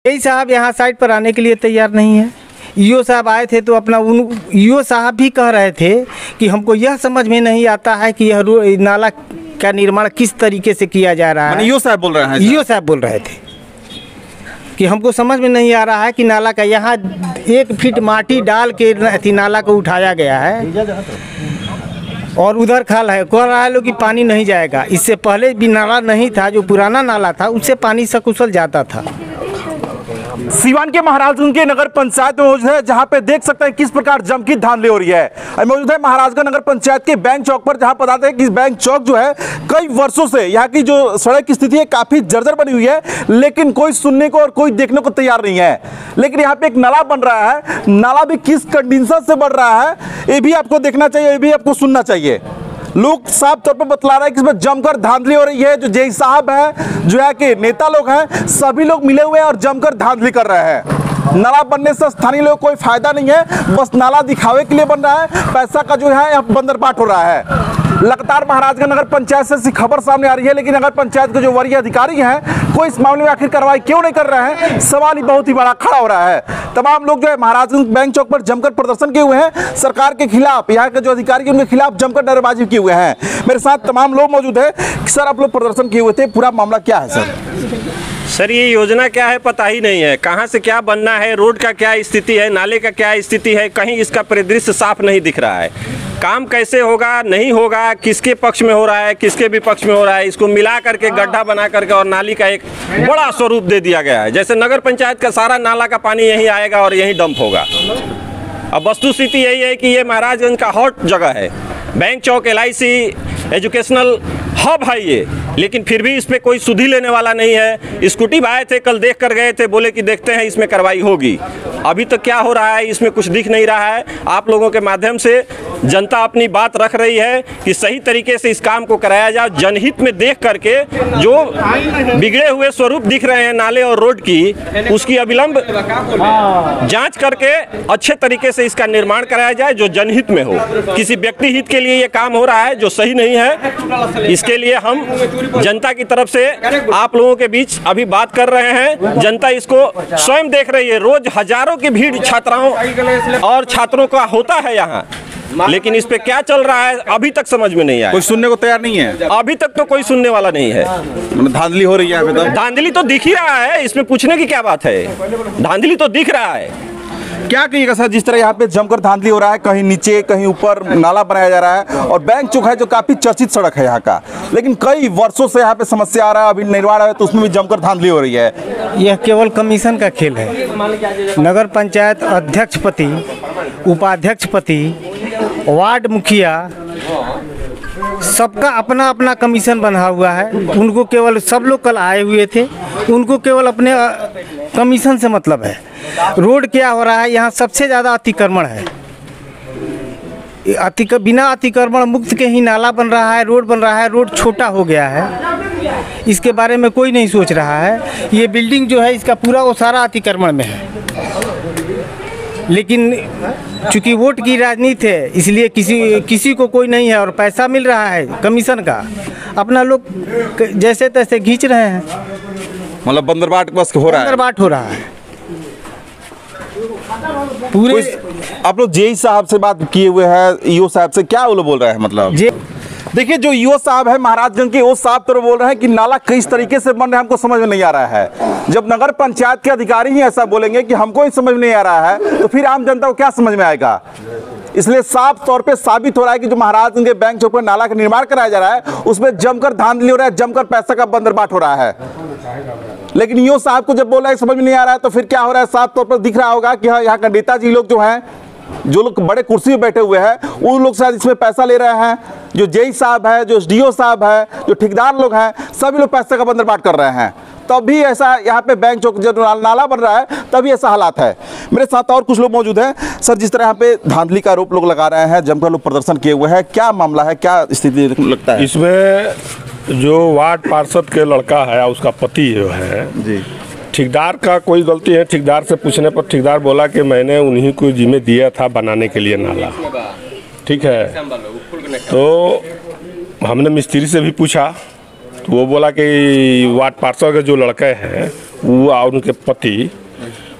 यही साहब यहाँ साइड पर आने के लिए तैयार नहीं है। ईओ साहब आए थे तो अपना ईओ साहब भी कह रहे थे कि हमको यह समझ में नहीं आता है कि यह नाला का निर्माण किस तरीके से किया जा रहा है। ईओ साहब बोल रहे हैं? ईओ साहब बोल रहे थे कि हमको समझ में नहीं आ रहा है कि नाला का यहाँ 1 फीट माटी डाल के नाला को उठाया गया है और उधर खाल है। कह रहा है लोग कि पानी नहीं जाएगा। इससे पहले भी नाला नहीं था, जो पुराना नाला था उससे पानी सकुशल जाता था। सीवान के महाराजगंज के नगर पंचायत में मौजूद है, जहां पे देख सकते हैं किस प्रकार जम की धांधली हो रही है। मौजूद है महाराजगंज नगर पंचायत के बैंक चौक पर, जहां बताते हैं कि बैंक चौक जो है कई वर्षों से यहाँ की जो सड़क की स्थिति है काफी जर्जर बनी हुई है, लेकिन कोई सुनने को और कोई देखने को तैयार नहीं है। लेकिन यहाँ पे एक नाला बन रहा है, नाला भी किस कंडीशन से बन रहा है ये भी आपको देखना चाहिए, ये भी आपको सुनना चाहिए। लोग साफ तौर पर बतला रहे हैं कि इसमें जमकर धांधली हो रही है। जो जेई साहब है, जो है कि नेता लोग हैं, सभी लोग मिले हुए हैं और जमकर धांधली कर रहे हैं। नाला बनने से स्थानीय लोगों को कोई फायदा नहीं है, बस नाला दिखावे के लिए बन रहा है, पैसा का जो है बंदरबाट हो रहा है। लगातार महाराजगंज नगर पंचायत से ऐसी खबर सामने आ रही है, लेकिन नगर पंचायत के जो वरीय अधिकारी हैं कोई इस मामले में आखिर कार्रवाई क्यों नहीं कर रहे हैं, सवाल ही बहुत ही बड़ा खड़ा हो रहा है। तमाम लोग जो है महाराजगंज बैंक चौक पर जमकर प्रदर्शन किए हुए हैं, सरकार के खिलाफ, यहाँ के जो अधिकारी उनके खिलाफ जमकर नारेबाजी किए हुए हैं। मेरे साथ तमाम लोग मौजूद है। सर, आप लोग प्रदर्शन किए हुए थे, पूरा मामला क्या है सर? ये योजना क्या है पता ही नहीं है, कहाँ से क्या बनना है, रोड का क्या स्थिति है, नाले का क्या स्थिति है, कहीं इसका परिदृश्य साफ नहीं दिख रहा है। काम कैसे होगा, नहीं होगा, किसके पक्ष में हो रहा है, किसके विपक्ष में हो रहा है, इसको मिला करके गड्ढा बना करके और नाली का एक बड़ा स्वरूप दे दिया गया है। जैसे नगर पंचायत का सारा नाला का पानी यहीं आएगा और यहीं डंप होगा। अब वस्तुस्थिति यही है कि ये महाराजगंज का हॉट जगह है, बैंक चौक LIC एजुकेशनल हब है ये, लेकिन फिर भी इस पर कोई सुधि लेने वाला नहीं है। स्कूटी आए थे, कल देख कर गए थे, बोले कि देखते हैं इसमें कार्रवाई होगी। अभी तक क्या हो रहा है इसमें कुछ दिख नहीं रहा है। आप लोगों के माध्यम से जनता अपनी बात रख रही है कि सही तरीके से इस काम को कराया जाए, जनहित में देख करके जो बिगड़े हुए स्वरूप दिख रहे हैं नाले और रोड की, उसकी अविलंब जांच करके अच्छे तरीके से इसका निर्माण कराया जाए जो जनहित में हो। किसी व्यक्ति हित के लिए ये काम हो रहा है जो सही नहीं है। इसके लिए हम जनता की तरफ से आप लोगों के बीच अभी बात कर रहे हैं। जनता इसको स्वयं देख रही है, रोज हजारों की भीड़ छात्राओं और छात्रों का होता है यहाँ, लेकिन इस पे क्या चल रहा है अभी तक समझ में नहीं आया। कोई सुनने को तैयार नहीं है, अभी तक तो कोई सुनने वाला नहीं है। धांधली हो रही है अभी तक। धांधली तो दिख ही रहा है, इसमें पूछने की क्या बात है, धांधली तो दिख रहा है। क्या कहिएगा सर, जिस तरह यहाँ पे जमकर धांधली हो रहा है, कहीं नीचे कहीं ऊपर नाला बनाया जा रहा है, और बैंक चौक है जो काफी चर्चित सड़क है यहाँ का, लेकिन कई वर्षों से यहाँ पे समस्या आ रहा है, अभी निर्माण है तो उसमें भी जमकर धांधली हो रही है। यह केवल कमीशन का खेल है। नगर पंचायत अध्यक्षपति, उपाध्यक्षपति, वार्ड मुखिया, सबका अपना अपना कमीशन बना हुआ है। उनको केवल, सब लोग कल आए हुए थे, उनको केवल अपने कमीशन से मतलब है। रोड क्या हो रहा है, यहाँ सबसे ज़्यादा अतिक्रमण है। बिना अतिक्रमण मुक्त के ही नाला बन रहा है, रोड बन रहा है, रोड छोटा हो गया है। इसके बारे में कोई नहीं सोच रहा है। ये बिल्डिंग जो है इसका पूरा वो सारा अतिक्रमण में है, लेकिन चूँकि वोट की राजनीति है इसलिए किसी को कोई नहीं है और पैसा मिल रहा है कमीशन का, अपना लोग जैसे तैसे खींच रहे हैं। मतलब बंदरबाट बस हो रहा है, बंदरबाट हो रहा है पूरे। आप लोग जेई साहब से बात किए हुए हैं, ईओ साहब से, क्या वो लोग बोल रहे हैं? मतलब देखिए, जो ईओ साहब है महाराजगंज के, वो साहब तो बोल रहे हैं कि नाला किस तरीके से बन रहा है हमको समझ में नहीं आ रहा है। जब नगर पंचायत के अधिकारी ही ऐसा बोलेंगे कि हमको ही समझ में नहीं आ रहा है, तो फिर आम जनता को क्या समझ में आएगा? इसलिए साफ तौर पे साबित हो रहा है कि जो महाराजगंज के बैंक चौक पर नाला का निर्माण कराया जा रहा है उसमें जमकर धांधली हो रहा है, जमकर पैसा का बंदरबाट हो रहा है। लेकिन ईओ साहब को जब बोल रहा है समझ में नहीं आ रहा है, तो फिर क्या हो रहा है? साफ तौर पर दिख रहा होगा कि हाँ, यहाँ का नेताजी लोग जो हैं, जो लोग बड़े कुर्सी में बैठे हुए हैं, उन लोग शायद इसमें पैसा ले रहे हैं। जो जेई साहब है, जो SDO साहब है, जो ठेकेदार लोग हैं, सभी लोग पैसे का बंदरबाट कर रहे हैं। तभी ऐसा यहाँ पे बैंक चौक जो नाला बन रहा है तभी ऐसा हालात है। मेरे साथ और कुछ लोग मौजूद हैं। सर, जिस तरह यहाँ पे धांधली का आरोप लोग लगा रहे हैं, जमकर लोग प्रदर्शन किए हुए हैं, क्या मामला है, क्या स्थिति लगता है? इसमें जो वार्ड पार्षद के लड़का है उसका पति जो है जी, ठेकेदार का कोई गलती है। ठेकेदार से पूछने पर ठेकेदार बोला कि मैंने उन्हीं को जिम्मे दिया था बनाने के लिए नाला, ठीक है। तो हमने मिस्त्री से भी पूछा तो वो बोला कि वार्ड पार्षद के जो लड़के हैं वो और उनके पति,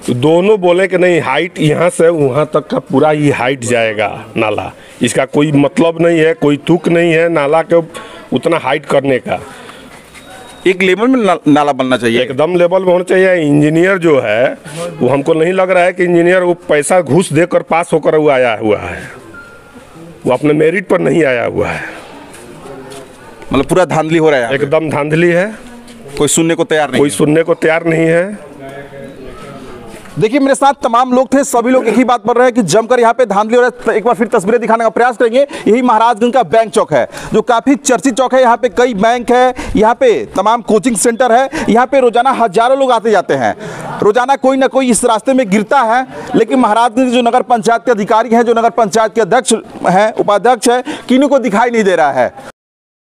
तो दोनों बोले कि नहीं, हाइट यहाँ से वहाँ तक का पूरा ही हाइट जाएगा नाला, इसका कोई मतलब नहीं है, कोई तुक नहीं है नाला के उतना हाइट करने का। एक लेवल में नाला बनना चाहिए, एकदम लेवल में होना चाहिए। इंजीनियर जो है वो हमको नहीं लग रहा है कि इंजीनियर वो पैसा घूस देकर पास होकर वो आया हुआ है, वो अपने मेरिट पर नहीं आया हुआ है। मतलब पूरा धांधली हो रहा है, एकदम धांधली है, कोई सुनने को तैयार नहीं, कोई सुनने को तैयार नहीं है। देखिए मेरे साथ तमाम लोग थे, सभी लोग एक ही बात बोल रहे हैं कि जमकर यहाँ पे धांधली हो रहा है। एक बार फिर तस्वीरें दिखाने का प्रयास करेंगे। यही महाराजगंज का बैंक चौक है जो काफी चर्चित चौक है। यहाँ पे कई बैंक है, यहाँ पे तमाम कोचिंग सेंटर है, यहाँ पे रोजाना हजारों लोग आते जाते हैं, रोजाना कोई ना कोई इस रास्ते में गिरता है। लेकिन महाराजगंज जो नगर पंचायत के अधिकारी हैं, जो नगर पंचायत के अध्यक्ष हैं, उपाध्यक्ष है, किन्हीं को दिखाई नहीं दे रहा है।